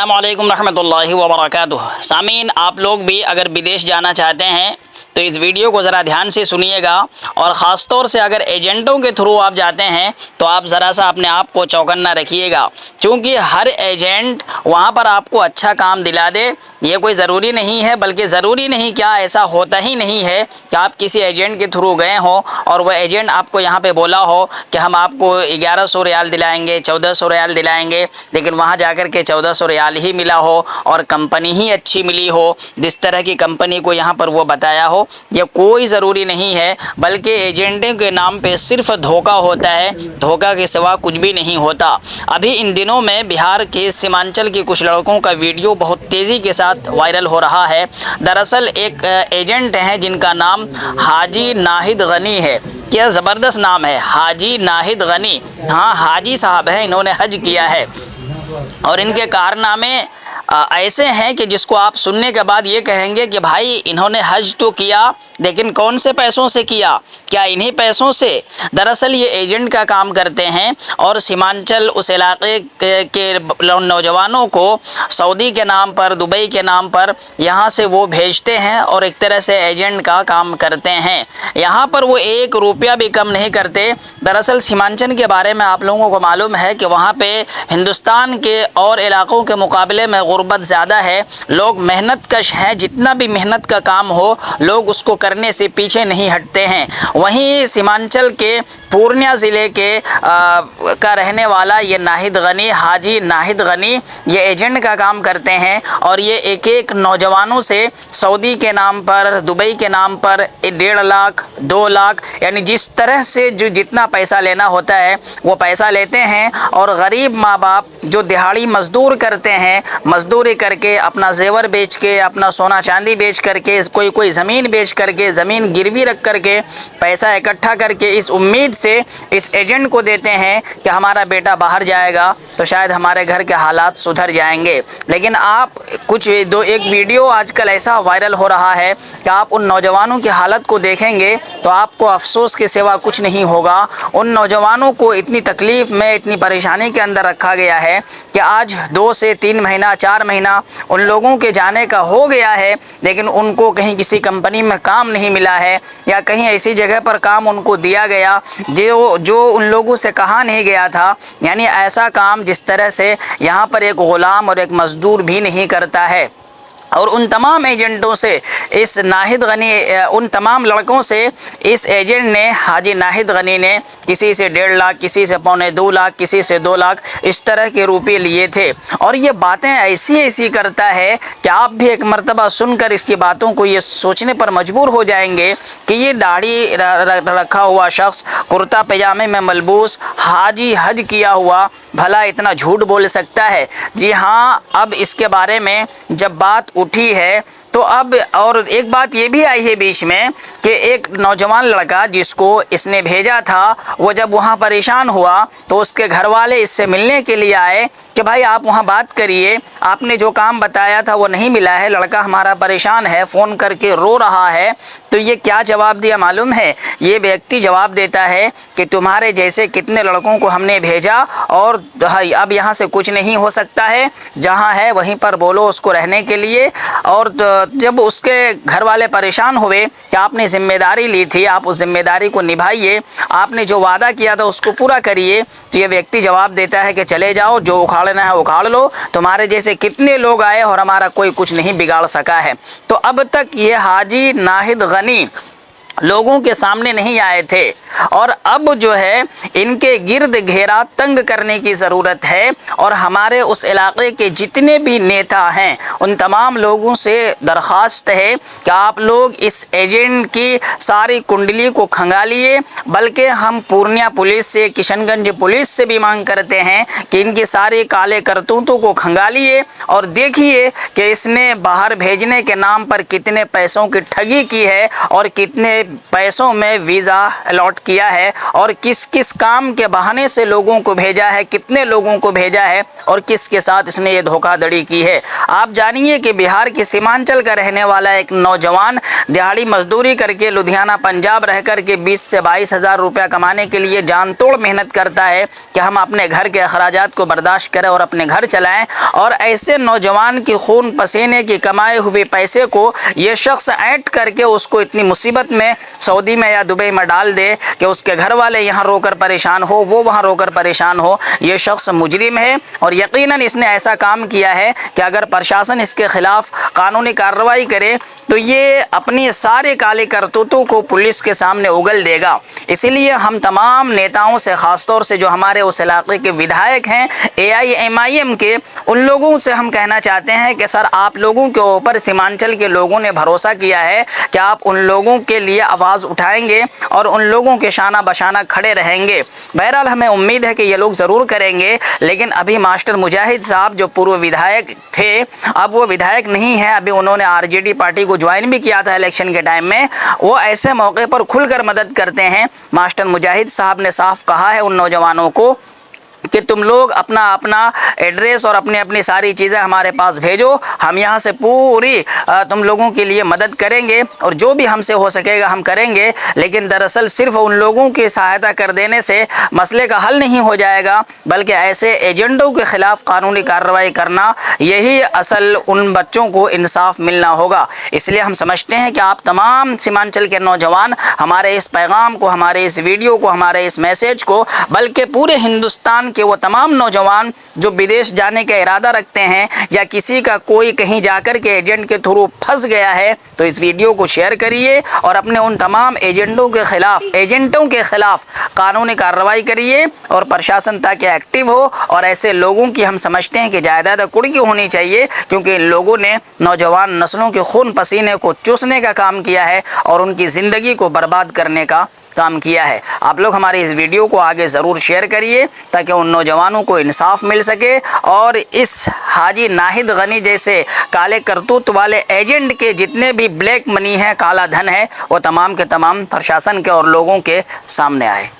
अस्सलाम वालेकुम रहमतुल्लाहि व बरकातुहू। सामीन, आप लोग भी अगर विदेश जाना चाहते हैं तो इस वीडियो को ज़रा ध्यान से सुनिएगा, और ख़ास तौर से अगर एजेंटों के थ्रू आप जाते हैं तो आप ज़रा सा अपने आप को चौकन्ना रखिएगा, क्योंकि हर एजेंट वहाँ पर आपको अच्छा काम दिला दे ये कोई ज़रूरी नहीं है। बल्कि ज़रूरी नहीं क्या, ऐसा होता ही नहीं है कि आप किसी एजेंट के थ्रू गए हों और वह एजेंट आपको यहाँ पे बोला हो कि हम आपको 1100 रियाल दिलाएंगे, 1400 रियाल दिलाएंगे, लेकिन वहाँ जाकर के 1400 रियाल ही मिला हो और कंपनी ही अच्छी मिली हो, जिस तरह की कंपनी को यहाँ पर वो बताया हो। ये कोई ज़रूरी नहीं है, बल्कि एजेंटों के नाम पे सिर्फ धोखा होता है, धोखा के सिवा कुछ भी नहीं होता। अभी इन दिनों में बिहार के सीमांचल के कुछ लड़कों का वीडियो बहुत तेज़ी के साथ वायरल हो रहा है। दरअसल एक एजेंट हैं जिनका नाम हाजी नाहिद गनी है। क्या ज़बरदस्त नाम है, हाजी नाहिद गनी। हाँ, हाजी साहब हैं, इन्होंने हज किया है और इनके कारनामे ऐसे हैं कि जिसको आप सुनने के बाद ये कहेंगे कि भाई इन्होंने हज तो किया, लेकिन कौन से पैसों से किया, क्या इन्हीं पैसों से? दरअसल ये एजेंट का काम करते हैं और सीमांचल उस इलाके के नौजवानों को सऊदी के नाम पर, दुबई के नाम पर यहाँ से वो भेजते हैं और एक तरह से एजेंट का काम करते हैं। यहाँ पर वो 1 रुपया भी कम नहीं करते। दरअसल सीमांचल के बारे में आप लोगों को मालूम है कि वहाँ पे हिंदुस्तान के और इलाक़ों के मुकाबले में गुर्बत ज़्यादा है, लोग मेहनत कश हैं, जितना भी मेहनत का काम हो लोग उसको करने से पीछे नहीं हटते हैं। वहीं सीमांचल के पूर्णिया ज़िले के का रहने वाला ये नाहिद गनी, हाजी नाहिद गनी, ये एजेंट का काम करते हैं और ये एक एक नौजवानों से सऊदी के नाम पर, दुबई के नाम पर 1.5 लाख 2 लाख, यानी जिस तरह से जो जितना पैसा लेना होता है वो पैसा लेते हैं। और गरीब माँ बाप जो दिहाड़ी मजदूर करते हैं, मजदूरी करके अपना जेवर बेच के, अपना सोना चांदी बेच करके, कोई ज़मीन बेच करके, ज़मीन गिरवी रख करके पैसा इकट्ठा करके इस उम्मीद से इस एजेंट को देते हैं कि हमारा बेटा बाहर जाएगा तो शायद हमारे घर के हालात सुधर जाएंगे। लेकिन आप एक वीडियो आजकल ऐसा वायरल हो रहा है कि आप उन नौजवानों की हालत को देखेंगे तो आपको अफसोस के सिवा कुछ नहीं होगा। उन नौजवानों को इतनी तकलीफ़ में, इतनी परेशानी के अंदर रखा गया है कि आज 2 से 3 महीना, 4 महीना उन लोगों के जाने का हो गया है, लेकिन उनको कहीं किसी कंपनी में काम नहीं मिला है या कहीं ऐसी जगह पर काम उनको दिया गया जो उन लोगों से कहा नहीं गया था। यानी ऐसा काम जिस तरह से यहाँ पर एक ग़ुलाम और एक मज़दूर भी नहीं करता है। और उन तमाम एजेंटों से इस नाहिद गनी, उन तमाम लड़कों से इस एजेंट ने, हाजी नाहिद गनी ने, किसी से 1.5 लाख, किसी से 2.25 लाख, किसी से 2 लाख इस तरह के रुपये लिए थे। और ये बातें ऐसी करता है कि आप भी एक मर्तबा सुनकर इसकी बातों को ये सोचने पर मजबूर हो जाएंगे कि ये दाढ़ी रखा हुआ शख्स, कुर्ता पैजामे में मलबूस, हाजी हज किया हुआ, भला इतना झूठ बोल सकता है? जी हाँ, अब इसके बारे में जब बात उठी है तो अब और एक बात ये भी आई है बीच में कि एक नौजवान लड़का जिसको इसने भेजा था, वो जब वहाँ परेशान हुआ तो उसके घर वाले इससे मिलने के लिए आए कि भाई आप वहाँ बात करिए, आपने जो काम बताया था वो नहीं मिला है, लड़का हमारा परेशान है, फ़ोन करके रो रहा है। तो ये क्या जवाब दिया मालूम है? ये व्यक्ति जवाब देता है कि तुम्हारे जैसे कितने लड़कों को हमने भेजा और अब यहाँ से कुछ नहीं हो सकता है, जहाँ है वहीं पर बोलो उसको रहने के लिए। और जब उसके घर वाले परेशान हुए कि आपने ज़िम्मेदारी ली थी, आप उस ज़िम्मेदारी को निभाइए, आपने जो वादा किया था उसको पूरा करिए, तो ये व्यक्ति जवाब देता है कि चले जाओ, जो उखाड़ना है उखाड़ लो, तुम्हारे जैसे कितने लोग आए और हमारा कोई कुछ नहीं बिगाड़ सका है। तो अब तक ये हाजी नाहिद गनी लोगों के सामने नहीं आए थे और अब जो है इनके गिर्द घेरा तंग करने की ज़रूरत है। और हमारे उस इलाके के जितने भी नेता हैं उन तमाम लोगों से दरख्वास्त है कि आप लोग इस एजेंट की सारी कुंडली को खंगालिए। बल्कि हम पूर्णिया पुलिस से, किशनगंज पुलिस से भी मांग करते हैं कि इनकी सारी काले करतूतों को खंगालिए और देखिए कि इसने बाहर भेजने के नाम पर कितने पैसों की ठगी की है और कितने पैसों में वीज़ा अलॉट किया है और किस किस काम के बहाने से लोगों को भेजा है, कितने लोगों को भेजा है और किसके साथ इसने ये धोखाधड़ी की है। आप जानिए कि बिहार के सीमांचल का रहने वाला एक नौजवान दिहाड़ी मजदूरी करके लुधियाना पंजाब रह कर के 20 से 22 हज़ार रुपया कमाने के लिए जान तोड़ मेहनत करता है कि हम अपने घर के अखराजात को बर्दाश्त करें और अपने घर चलाएं, और ऐसे नौजवान की खून पसीने की कमाए हुए पैसे को ये शख्स ऐंठ करके उसको इतनी मुसीबत में सऊदी में या दुबई में डाल दे कि उसके घर वाले यहाँ रोकर परेशान हो, वो वहाँ रोकर परेशान हो। ये शख्स मुजरिम है और यकीनन इसने ऐसा काम किया है कि अगर प्रशासन इसके खिलाफ कानूनी कार्रवाई करे तो ये अपनी सारे काले करतूतों को पुलिस के सामने उगल देगा। इसीलिए हम तमाम नेताओं से, ख़ासतौर से जो हमारे उस इलाके के विधायक हैं AIMIM के, उन लोगों से हम कहना चाहते हैं कि सर, आप लोगों के ऊपर सीमांचल के लोगों ने भरोसा किया है कि आप उन लोगों के लिए आवाज़ उठाएंगे और उन लोगों के शाना बशाना खड़े रहेंगे। बहरहाल हमें उम्मीद है कि ये लोग ज़रूर करेंगे, लेकिन अभी मास्टर मुजाहिद साहब जो पूर्व विधायक थे, अब वो विधायक नहीं है, अभी उन्होंने RJD पार्टी को ज्वाइन भी किया था इलेक्शन के टाइम में। वो ऐसे मौके पर खुलकर मदद करते हैं। मास्टर मुजाहिद साहब ने साफ कहा है उन नौजवानों को कि तुम लोग अपना अपना एड्रेस और अपनी अपनी सारी चीज़ें हमारे पास भेजो, हम यहाँ से पूरी तुम लोगों के लिए मदद करेंगे और जो भी हमसे हो सकेगा हम करेंगे। लेकिन दरअसल सिर्फ उन लोगों की सहायता कर देने से मसले का हल नहीं हो जाएगा, बल्कि ऐसे एजेंटों के ख़िलाफ़ कानूनी कार्रवाई करना, यही असल उन बच्चों को इंसाफ मिलना होगा। इसलिए हम समझते हैं कि आप तमाम सीमांचल के नौजवान हमारे इस पैगाम को, हमारे इस वीडियो को, हमारे इस मैसेज को, बल्कि पूरे हिंदुस्तान कि वो तमाम नौजवान जो विदेश जाने का इरादा रखते हैं या किसी का कोई कहीं जाकर के एजेंट के थ्रू फंस गया है, तो इस वीडियो को शेयर करिए और अपने उन तमाम एजेंटों के खिलाफ कानूनी कार्रवाई करिए और प्रशासन ताकि एक्टिव हो। और ऐसे लोगों की हम समझते हैं कि जायदाद कुर्की होनी चाहिए, क्योंकि इन लोगों ने नौजवान नस्लों के खून पसीने को चूसने का काम किया है और उनकी ज़िंदगी को बर्बाद करने का काम किया है। आप लोग हमारे इस वीडियो को आगे ज़रूर शेयर करिए ताकि उन नौजवानों को इंसाफ मिल सके और इस हाजी नाहिद गनी जैसे काले करतूत वाले एजेंट के जितने भी ब्लैक मनी है, काला धन है, वो तमाम के तमाम प्रशासन के और लोगों के सामने आए।